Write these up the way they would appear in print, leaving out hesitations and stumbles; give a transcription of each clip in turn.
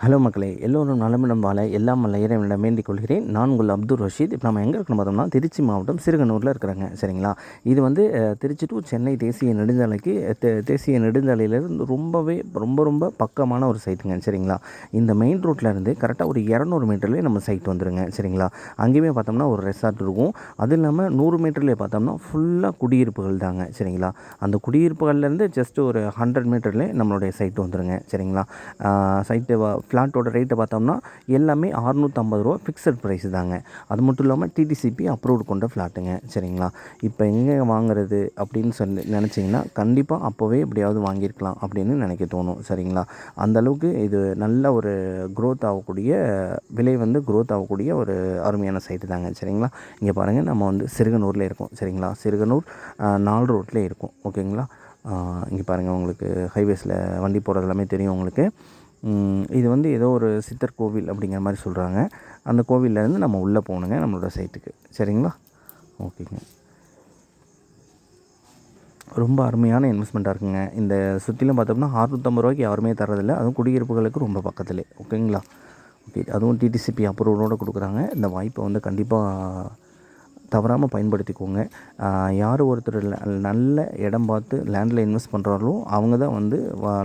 Hello மக்களே, எல்லோரும் நலமுடன் வாழ எல்லாம் வல்ல இறைவனிடம் வேண்டிக் கொள்கிறேன். நான் உங்கள் அப்துல் ரஷீத். இப்போ நம்ம எங்கே இருக்கணும் பார்த்தோம்னா, திருச்சி மாவட்டம் சிறுகனூரில் இருக்கிறாங்க. சரிங்களா? இது வந்து திருச்சி டு சென்னை தேசிய நெடுஞ்சாலைக்கு தேசிய நெடுஞ்சாலையிலேருந்து ரொம்ப ரொம்ப பக்கமான ஒரு சைட்டுங்க. சரிங்களா? இந்த மெயின் ரோட்லேருந்து கரெக்டாக ஒரு 200 மீட்டர்லேயே நம்ம சைட் வந்துருங்க. சரிங்களா? அங்கேயுமே பார்த்தோம்னா ஒரு ரெசார்ட் இருக்கும். அது இல்லாமல் 100 மீட்டர்லேயே பார்த்தோம்னா ஃபுல்லாக குடியிருப்புகள் தாங்க. சரிங்களா? அந்த குடியிருப்புகள்லேருந்து ஜஸ்ட் ஒரு 100 மீட்டர்லேயே நம்மளுடைய சைட்டு வந்துருங்க. சரிங்களா? சைட்டு ஃப்ளாட்டோட ரேட்டை பார்த்தோம்னா எல்லாமே ரூ. 650 ஃபிக்ஸட் ப்ரைஸ் தாங்க. அது மட்டும் இல்லாமல் டிடிசிபி அப்ரூவ்டு கொண்ட ஃப்ளாட்டுங்க. சரிங்களா? இப்போ எங்கே வாங்குறது அப்படின்னு சொல்லி நினச்சிங்கன்னா கண்டிப்பாக அப்போவே எப்படியாவது வாங்கியிருக்கலாம் அப்படின்னு நினைக்க தோணும். சரிங்களா? அந்தளவுக்கு இது நல்ல ஒரு க்ரோத் ஆகக்கூடிய விலை வந்து க்ரோத் ஆகக்கூடிய ஒரு அருமையான சைட்டு தாங்க. சரிங்களா? இங்கே பாருங்கள், நம்ம வந்து சிறுகனூரில் இருக்கோம். சரிங்களா? சிறுகனூர் 4 ரோட்டில் இருக்கும். ஓகேங்களா? இங்கே பாருங்கள், உங்களுக்கு ஹைவேஸில் வண்டி போகிறது எல்லாமே தெரியும் உங்களுக்கு. இது வந்து ஏதோ ஒரு சித்தர் கோவில் அப்படிங்கிற மாதிரி சொல்கிறாங்க. அந்த கோவில்லேருந்து நம்ம உள்ளே போகணுங்க நம்மளோட சைட்டுக்கு. சரிங்களா? ஓகேங்க. ரொம்ப அருமையான இன்வெஸ்ட்மெண்ட்டாக இருக்குங்க. இந்த சுற்றிலும் பார்த்தோம்னா ரூ. 650 யாருமே தரதில்லை. அதுவும் குடியிருப்புகளுக்கு ரொம்ப பக்கத்தில். ஓகேங்களா? ஓகே. அதுவும் டிடிசிபி அப்ரூவலோடு கொடுக்குறாங்க. இந்த வாய்ப்பை வந்து கண்டிப்பாக தவறாமல் பயன்படுத்திக்கோங்க. யார் ஒருத்தர் நல்ல இடம் பார்த்து லேண்டில் இன்வெஸ்ட் பண்ணுறாங்களோ அவங்க தான் வந்து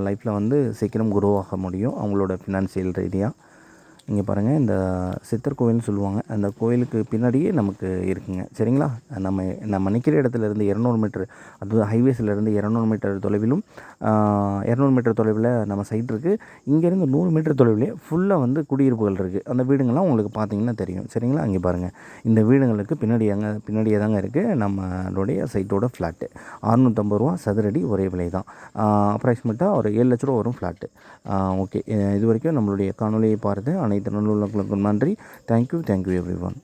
லைஃப்பில் வந்து சீக்கிரம் குரோ ஆக முடியும், அவங்களோட ஃபினான்சியல் ரீதியாக. இங்கே பாருங்கள், இந்த சித்தர் கோவில்னு சொல்லுவாங்க. அந்த கோயிலுக்கு பின்னாடியே நமக்கு இருக்குங்க. சரிங்களா? நம்ம நம்ம நிற்கிற இடத்துலேருந்து 200 மீட்டர், அதுவும் ஹைவேஸ்லேருந்து 200 மீட்டர் தொலைவிலும் 200 மீட்டர் தொலைவில் நம்ம சைட் இருக்குது. இங்கேருந்து 100 மீட்டர் தொலைவிலே ஃபுல்லாக வந்து குடியிருப்புகள் இருக்குது. அந்த வீடுங்கள்லாம் உங்களுக்கு பார்த்தீங்கன்னா தெரியும். சரிங்களா? இங்கே பாருங்கள், இந்த வீடுங்களுக்கு பின்னாடியே தாங்க இருக்குது நம்மளுடைய சைட்டோட ஃப்ளாட்டு. ரூ. 650 சதுரடி ஒரே விலை தான். அப்ராக்சிமேட்டாக ஒரு 7 லட்ச ரூபா வரும் ஃப்ளாட்டு. ஓகே. இது வரைக்கும் நம்மளுடைய காணொலியை பார்த்து அனைத்து நல்லுள்ளங்களுக்கும் நன்றி. Thank you every one.